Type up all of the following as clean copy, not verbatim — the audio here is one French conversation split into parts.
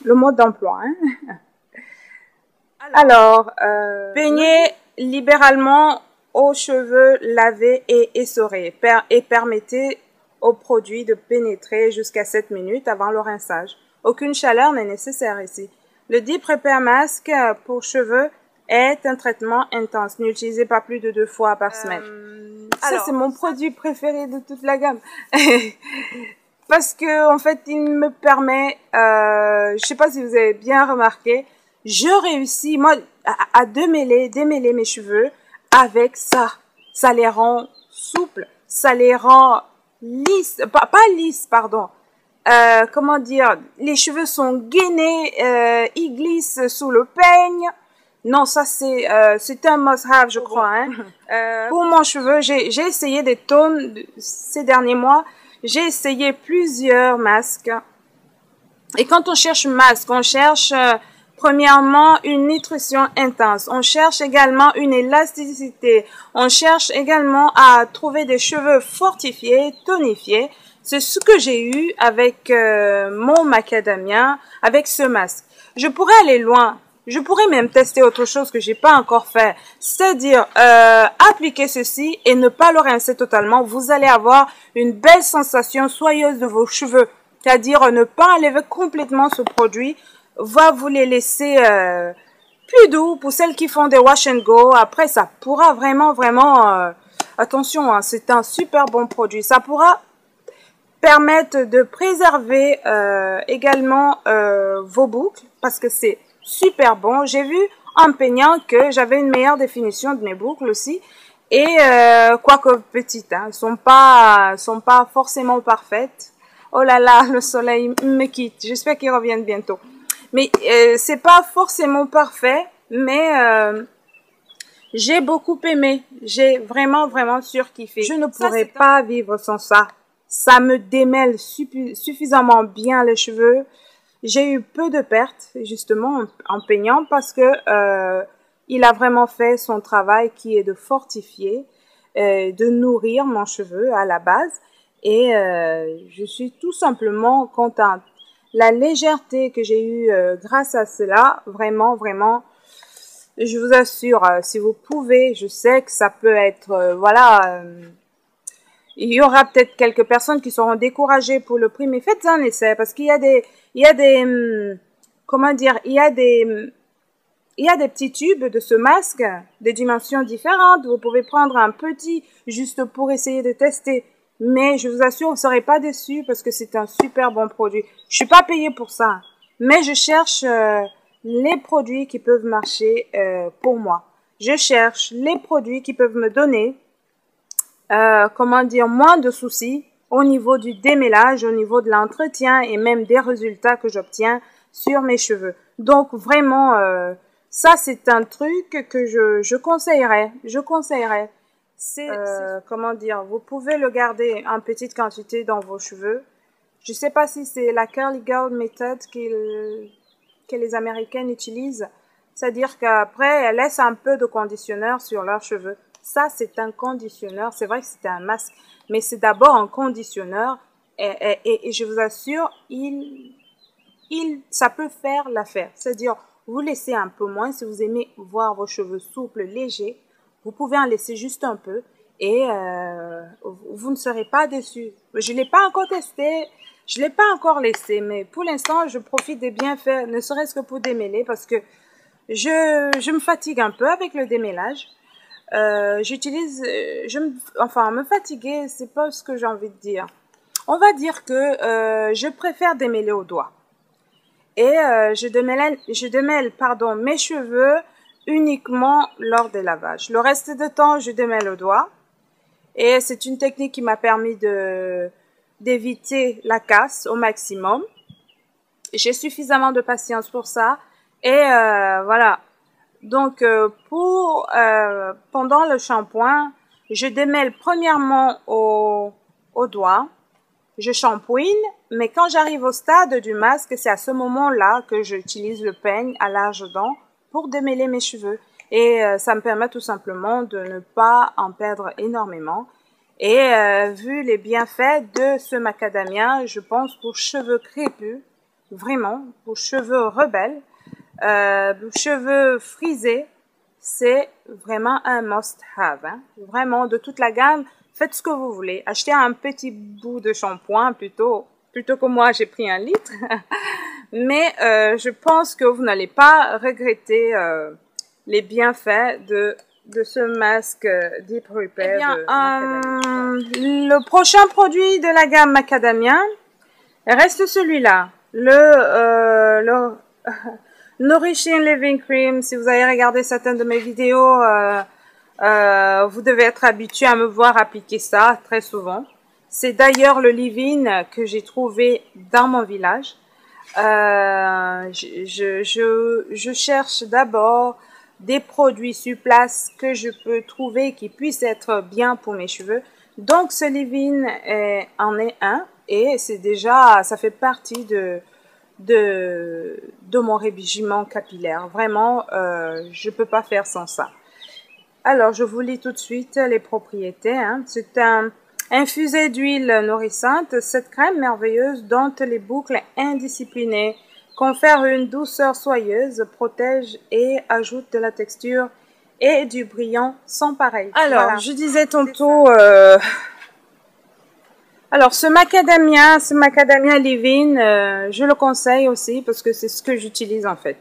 le mode d'emploi. Hein. Alors, peignez libéralement aux cheveux lavés et essorés et permettez au produit de pénétrer jusqu'à 7 minutes avant le rinçage. Aucune chaleur n'est nécessaire ici. Le Deep Repair Mask pour cheveux est un traitement intense. N'utilisez pas plus de 2 fois par semaine. Ça, c'est mon produit préféré de toute la gamme. Parce que, en fait, il me permet, je sais pas si vous avez bien remarqué, je réussis, moi, à démêler mes cheveux avec ça. Ça les rend souples, ça les rend lisses, pas lisses, pardon. Comment dire, les cheveux sont gainés, ils glissent sous le peigne. Non, ça c'est un must-have, je crois. Hein. Pour mon cheveu, j'ai essayé des tonnes ces derniers mois. J'ai essayé plusieurs masques. Et quand on cherche masque, on cherche premièrement une nutrition intense. On cherche également une élasticité. On cherche également à trouver des cheveux fortifiés, tonifiés. C'est ce que j'ai eu avec mon macadamia, avec ce masque. Je pourrais aller loin. Je pourrais même tester autre chose que j'ai pas encore fait. C'est-à-dire, appliquer ceci et ne pas le rincer totalement. Vous allez avoir une belle sensation soyeuse de vos cheveux. C'est-à-dire, ne pas enlever complètement ce produit va vous les laisser plus doux pour celles qui font des wash and go. Après, ça pourra vraiment, attention, hein, c'est un super bon produit. Ça pourra permettre de préserver également vos boucles parce que c'est super bon. J'ai vu en peignant que j'avais une meilleure définition de mes boucles aussi. Et quoique petites, hein, sont pas forcément parfaites. Oh là là, le soleil me quitte. J'espère qu'ils reviennent bientôt. Mais c'est pas forcément parfait, mais j'ai beaucoup aimé. J'ai vraiment surkiffé. Je ne pourrais pas vivre sans ça. Ça me démêle suffisamment bien les cheveux. J'ai eu peu de pertes, justement, en peignant parce que il a vraiment fait son travail qui est de fortifier, de nourrir mon cheveu à la base. Et je suis tout simplement contente. La légèreté que j'ai eue grâce à cela, vraiment, je vous assure, si vous pouvez, je sais que ça peut être, voilà, il y aura peut-être quelques personnes qui seront découragées pour le prix, mais faites un essai parce qu'il y a des, comment dire, il y a des petits tubes de ce masque, des dimensions différentes. Vous pouvez prendre un petit juste pour essayer de tester. Mais je vous assure, vous ne serez pas déçus parce que c'est un super bon produit. Je suis pas payée pour ça, mais je cherche les produits qui peuvent marcher pour moi. Je cherche les produits qui peuvent me donner, comment dire, moins de soucis au niveau du démêlage, au niveau de l'entretien et même des résultats que j'obtiens sur mes cheveux. Donc vraiment, ça c'est un truc que je conseillerais. Je conseillerais. C'est comment dire, vous pouvez le garder en petite quantité dans vos cheveux. Je sais pas si c'est la Curly Girl Method que les Américaines utilisent. C'est-à-dire qu'après, elles laissent un peu de conditionneur sur leurs cheveux. Ça, c'est un conditionneur. C'est vrai que c'est un masque, mais c'est d'abord un conditionneur. Et je vous assure, ça peut faire l'affaire. C'est-à-dire, vous laissez un peu moins si vous aimez voir vos cheveux souples, légers. Vous pouvez en laisser juste un peu et vous ne serez pas déçus. Je ne l'ai pas encore testé, je ne l'ai pas encore laissé, mais pour l'instant, je profite des bienfaits, ne serait-ce que pour démêler, parce que je me fatigue un peu avec le démêlage. Enfin, me fatiguer, c'est pas ce que j'ai envie de dire. On va dire que je préfère démêler au doigt. Et je démêle, pardon, mes cheveux uniquement lors des lavages. Le reste du temps, je démêle au doigt. Et c'est une technique qui m'a permis d'éviter la casse au maximum. J'ai suffisamment de patience pour ça. Et voilà. Donc, pendant le shampoing, je démêle premièrement au doigt. Je shampouine, mais quand j'arrive au stade du masque, c'est à ce moment-là que j'utilise le peigne à larges dents pour démêler mes cheveux. Et ça me permet tout simplement de ne pas en perdre énormément. Et vu les bienfaits de ce macadamia, je pense pour cheveux crépus, vraiment, pour cheveux rebelles, cheveux frisés, c'est vraiment un must-have. Hein. Vraiment, de toute la gamme, faites ce que vous voulez. Achetez un petit bout de shampoing plutôt que moi, j'ai pris 1 litre. Mais je pense que vous n'allez pas regretter les bienfaits de ce masque Deep Repair. Eh bien, le prochain produit de la gamme Macadamia reste celui-là. Le Nourishing Living Cream. Si vous avez regardé certaines de mes vidéos, vous devez être habitué à me voir appliquer ça très souvent. C'est d'ailleurs le leave-in que j'ai trouvé dans mon village. Je cherche d'abord des produits sur place que je peux trouver qui puissent être bien pour mes cheveux. Donc ce leave-in en est un et c'est déjà, ça fait partie de mon régime capillaire. Vraiment, je peux pas faire sans ça. Alors, je vous lis tout de suite les propriétés. Hein. C'est un infusé d'huile nourrissante. Cette crème merveilleuse dompte les boucles indisciplinées, confère une douceur soyeuse, protège et ajoute de la texture et du brillant sans pareil. Alors, voilà. Je disais tantôt... Alors, ce macadamia leave-in, je le conseille aussi parce que c'est ce que j'utilise en fait.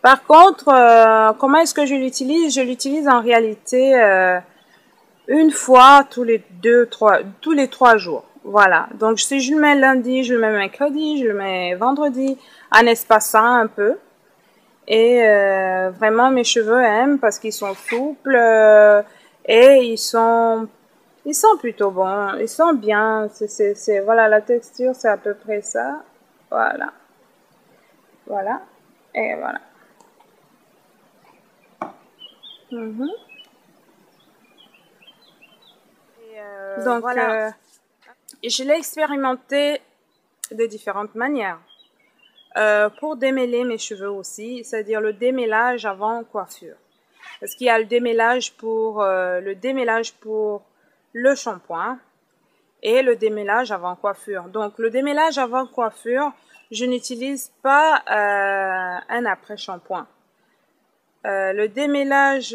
Par contre, comment est-ce que je l'utilise? Je l'utilise en réalité une fois tous les 3 jours. Voilà. Donc, si je le mets lundi, je le mets mercredi, je le mets vendredi, en espaçant un peu. Et vraiment, mes cheveux aiment parce qu'ils sont souples et ils sont plutôt bons. Ils sont bien. Voilà, la texture, c'est à peu près ça. Voilà. Voilà. Et voilà. Donc, voilà. Je l'ai expérimenté de différentes manières. Pour démêler mes cheveux aussi, c'est-à-dire le démêlage avant coiffure. Parce qu'il y a le démêlage pour le shampoing et le démêlage avant coiffure. Donc, le démêlage avant coiffure, je n'utilise pas un après-shampoing. Le démêlage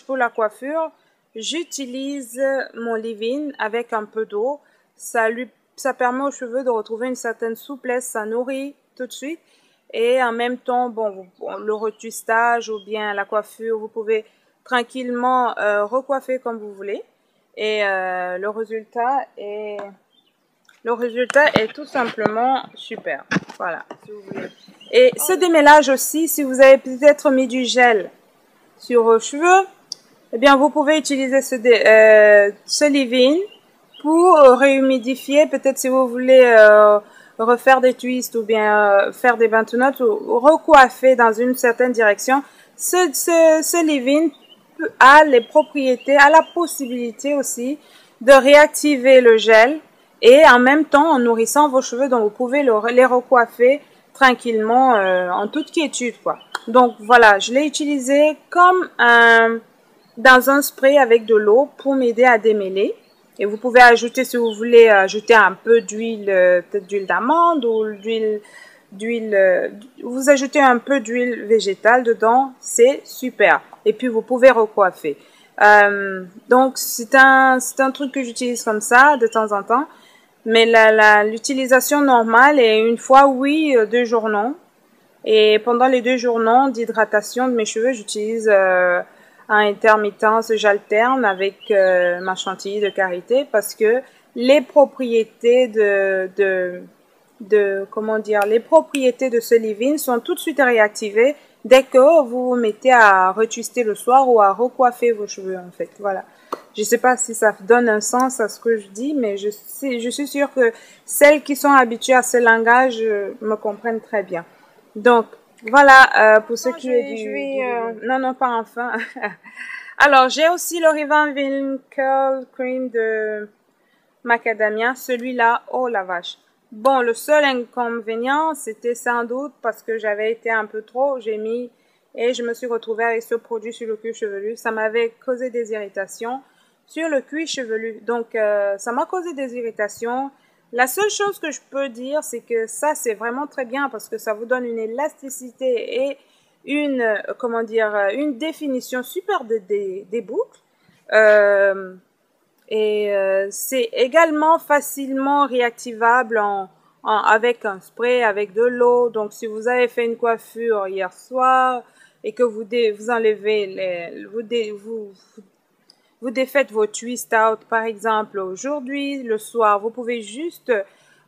pour la coiffure, j'utilise mon leave-in avec un peu d'eau. Ça permet aux cheveux de retrouver une certaine souplesse, ça nourrit tout de suite. Et en même temps, le retwistage ou bien la coiffure, vous pouvez tranquillement recoiffer comme vous voulez. Et le résultat est tout simplement super. Voilà, si vous voulez. Et ce démêlage aussi, si vous avez peut-être mis du gel sur vos cheveux, eh bien, vous pouvez utiliser ce leave-in pour réhumidifier. Peut-être si vous voulez refaire des twists ou bien faire des button-ups ou recoiffer dans une certaine direction. Ce leave-in a la possibilité aussi de réactiver le gel et en même temps en nourrissant vos cheveux, donc vous pouvez les recoiffer tranquillement en toute quiétude, quoi. Donc voilà, je l'ai utilisé comme dans un spray avec de l'eau pour m'aider à démêler. Et vous pouvez ajouter, si vous voulez, ajouter un peu d'huile, peut-être d'huile d'amande ou vous ajoutez un peu d'huile végétale dedans, c'est super. Et puis vous pouvez recoiffer. Donc c'est un truc que j'utilise comme ça de temps en temps. Mais l'utilisation normale est une fois oui, 2 jours non. Et pendant les 2 jours non d'hydratation de mes cheveux, j'utilise en intermittence, j'alterne avec ma chantilly de karité parce que les propriétés les propriétés de ce leave-in sont tout de suite réactivées dès que vous vous mettez à retwister le soir ou à recoiffer vos cheveux en fait. Voilà. Je ne sais pas si ça donne un sens à ce que je dis, mais je suis sûre que celles qui sont habituées à ce langage me comprennent très bien. Donc, voilà, pour ce qui est non, pas enfin. Alors, j'ai aussi le Rivan Curl Cream de Macadamia. Celui-là, oh la vache. Bon, le seul inconvénient, c'était sans doute parce que j'avais été un peu trop, j'ai mis et je me suis retrouvée avec ce produit sur le cuir chevelu. Ça m'avait causé des irritations sur le cuir chevelu. Donc, ça m'a causé des irritations. La seule chose que je peux dire, c'est que ça, c'est vraiment très bien parce que ça vous donne une élasticité et comment dire, une définition super des boucles. Euh, c'est également facilement réactivable avec un spray, avec de l'eau. Donc, si vous avez fait une coiffure hier soir et que vous enlevez vous défaites vos twist out, par exemple, aujourd'hui, le soir, vous pouvez juste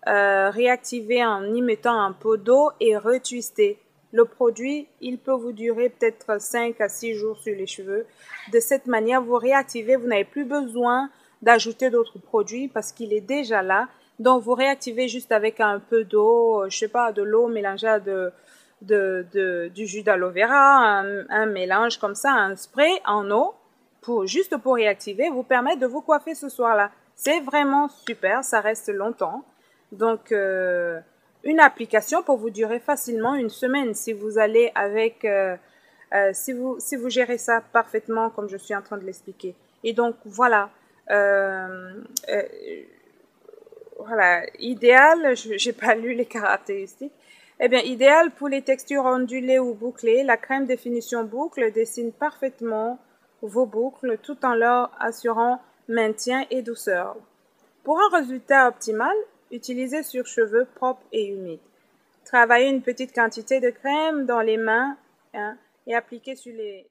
réactiver en y mettant un pot d'eau et retwister. Le produit, il peut vous durer peut-être 5 à 6 jours sur les cheveux. De cette manière, vous réactivez, vous n'avez plus besoin d'ajouter d'autres produits parce qu'il est déjà là. Donc, vous réactivez juste avec un peu d'eau, je sais pas, de l'eau mélangée à du jus d'aloe vera, un mélange comme ça, un spray en eau juste pour réactiver, vous permettre de vous coiffer ce soir-là. C'est vraiment super, ça reste longtemps. Donc, une application pour vous durer facilement une semaine si vous allez avec, si vous gérez ça parfaitement comme je suis en train de l'expliquer. Et donc, voilà. Euh, euh, voilà, idéal, j'ai pas lu les caractéristiques. Eh bien, idéal pour les textures ondulées ou bouclées, la crème définition boucle dessine parfaitement vos boucles tout en leur assurant maintien et douceur. Pour un résultat optimal, utilisez sur cheveux propres et humides. Travaillez une petite quantité de crème dans les mains, hein, et appliquez sur les